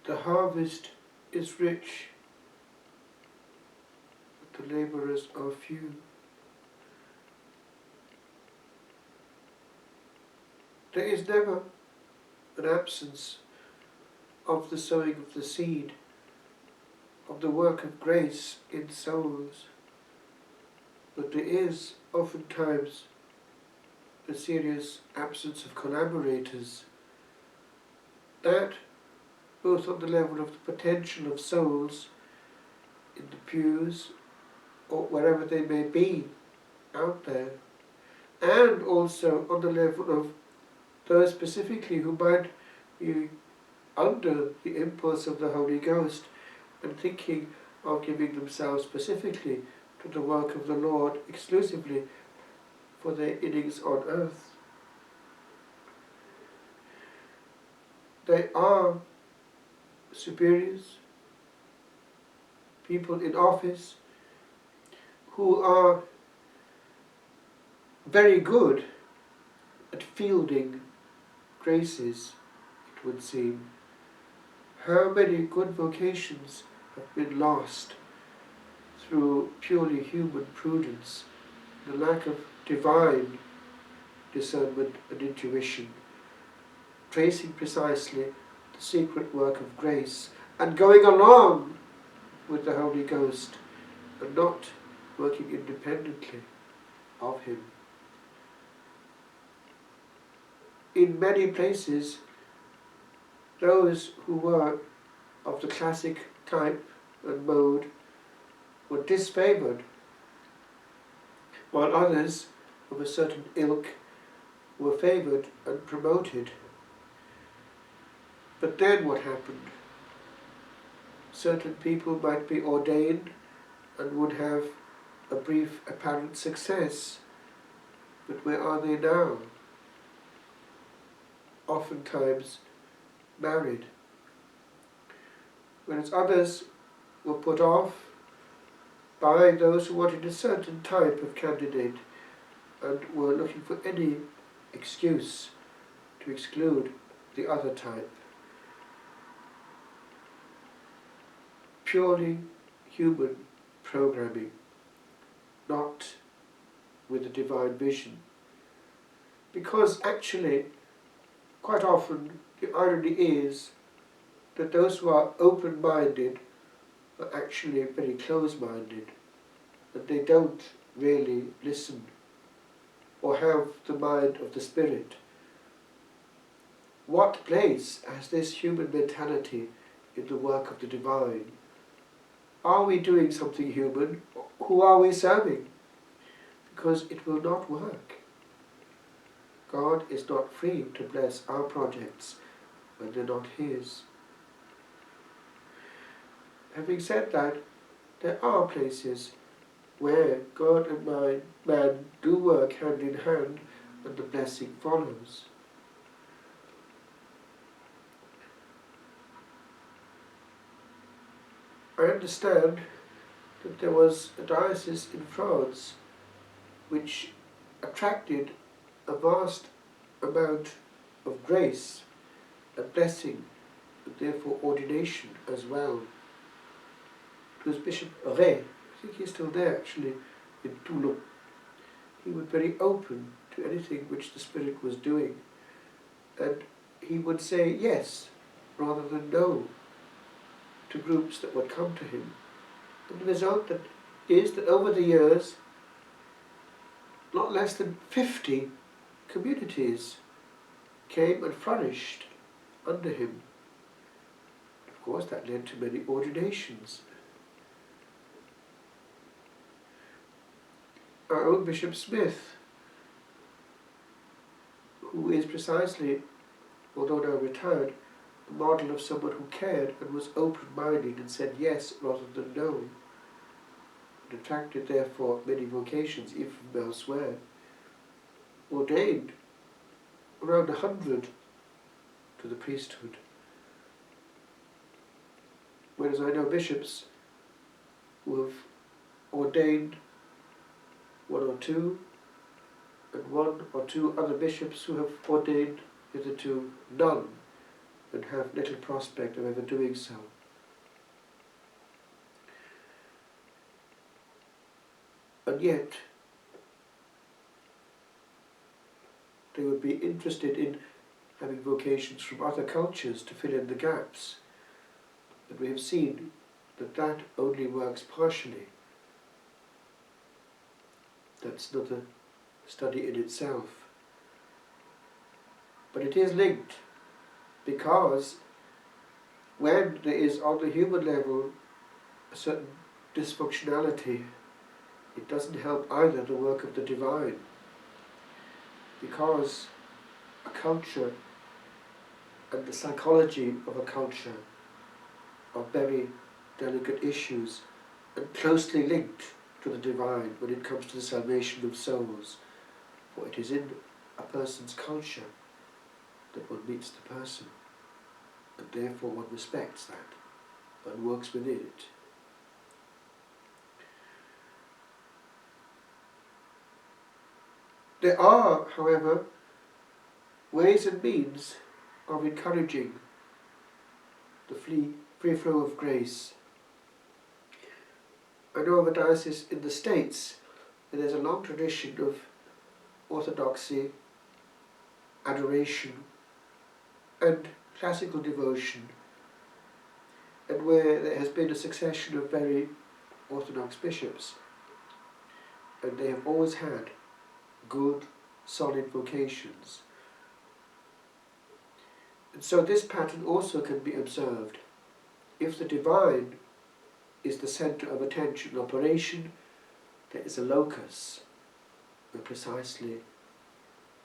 The harvest is rich, but the labourers are few. There is never an absence of the sowing of the seed, of the work of grace in souls, but there is oftentimes a serious absence of collaborators, that both on the level of the potential of souls in the pews or wherever they may be out there, and also on the level of those specifically who might be under the impulse of the Holy Ghost and thinking of giving themselves specifically to the work of the Lord exclusively for their innings on earth. They are superiors, people in office, who are very good at fielding graces, it would seem. How many good vocations have been lost through purely human prudence, the lack of divine discernment and intuition, tracing precisely the secret work of grace and going along with the Holy Ghost and not working independently of Him. In many places, those who were of the classic type and mode were disfavoured, while others of a certain ilk were favoured and promoted. But then what happened? Certain people might be ordained and would have a brief apparent success, but where are they now? Oftentimes married, whereas others were put off by those who wanted a certain type of candidate and were looking for any excuse to exclude the other type. Purely human programming, not with a divine vision. Because actually, quite often, the irony is that those who are open-minded are actually very close-minded, and they don't really listen or have the mind of the Spirit. What place has this human mentality in the work of the divine? Are we doing something human? Who are we serving? Because it will not work. God is not free to bless our projects when they're not His. Having said that, there are places where God and man do work hand in hand and the blessing follows. I understand that there was a diocese in France which attracted a vast amount of grace and blessing, and therefore ordination as well. It was Bishop Ray, I think he's still there actually, in Toulon. He was very open to anything which the Spirit was doing, and he would say yes rather than no to groups that would come to him. And the result is that over the years, not less than 50 communities came and flourished under him. Of course, that led to many ordinations. Our own Bishop Smith, who is precisely, although now retired, a model of someone who cared and was open-minded and said yes rather than no, and attracted therefore many vocations even from elsewhere, ordained around 100 to the priesthood. Whereas I know bishops who have ordained one or two, and one or two other bishops who have ordained hitherto none, and have little prospect of ever doing so. And yet, they would be interested in having vocations from other cultures to fill in the gaps. But we have seen that that only works partially. That's not a study in itself. But it is linked, because when there is on the human level a certain dysfunctionality, it doesn't help either the work of the divine, because a culture and the psychology of a culture are very delicate issues and closely linked to the divine when it comes to the salvation of souls. For it is in a person's culture that one meets the person, and therefore one respects that and works within it. There are, however, ways and means of encouraging the free flow of grace. I know of a diocese in the States where there's a long tradition of orthodoxy, adoration, and classical devotion, and where there has been a succession of very orthodox bishops, and they have always had good, solid vocations. And so this pattern also can be observed. If the divine is the centre of attention and operation, there is a locus where precisely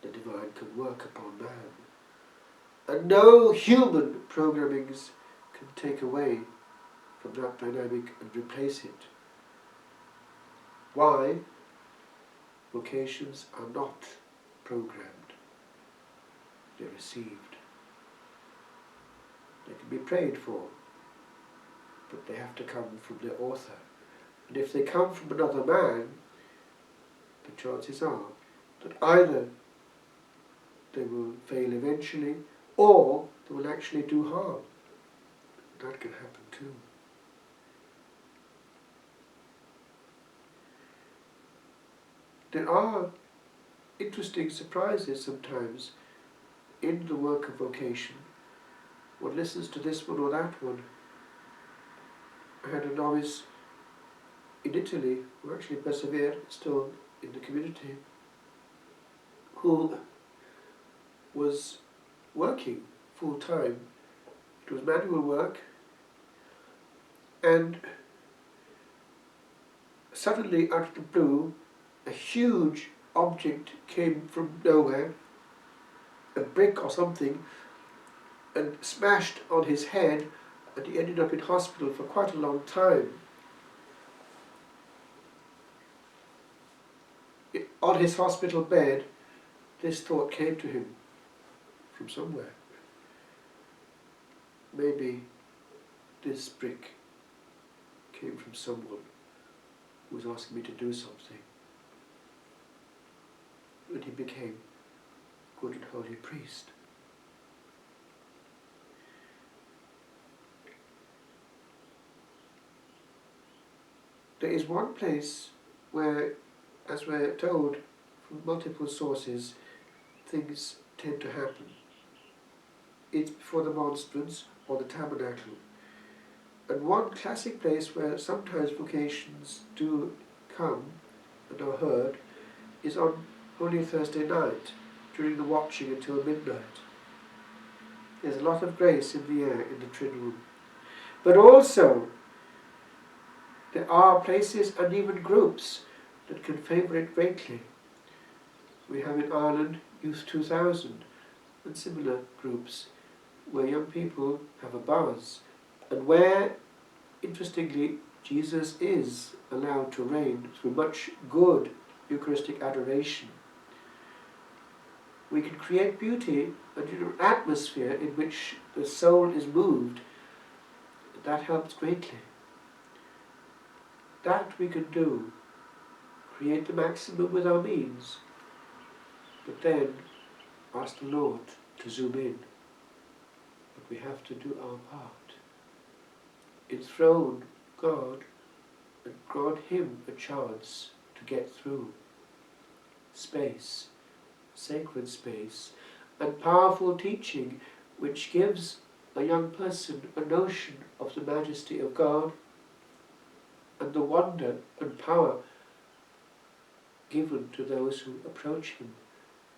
the divine can work upon man. And no human programmings can take away from that dynamic and replace it. Why? Vocations are not programmed, they're received. They can be prayed for, but they have to come from their author. And if they come from another man, the chances are that either they will fail eventually, or they will actually do harm. That can happen too. There are interesting surprises sometimes in the work of vocation. One listens to this one or that one. I had a novice in Italy who actually persevered still in the community, who was working full time. It was manual work, and suddenly out of the blue a huge object came from nowhere, a brick or something, and smashed on his head, and he ended up in hospital for quite a long time. On his hospital bed, this thought came to him from somewhere. Maybe this brick came from someone who was asking me to do something. And he became a good and holy priest. There is one place where, as we're told from multiple sources, things tend to happen. It's before the monstrance or the tabernacle. And one classic place where sometimes vocations do come and are heard is on Holy Thursday night, during the watching until midnight. There's a lot of grace in the air in the Triduum. But also, there are places and even groups that can favour it greatly. We have in Ireland Youth 2000 and similar groups where young people have a buzz, and where, interestingly, Jesus is allowed to reign through much good Eucharistic adoration. We can create beauty and an atmosphere in which the soul is moved. That helps greatly. That we can do. Create the maximum with our means, but then ask the Lord to zoom in. But we have to do our part. Enthrone God and grant Him a chance to get through space, sacred space, and powerful teaching which gives a young person a notion of the majesty of God and the wonder and power given to those who approach Him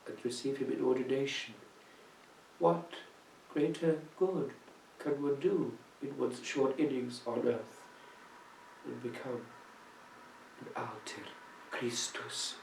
and receive Him in ordination. What greater good can one do in one's short innings on earth than become an alter Christus?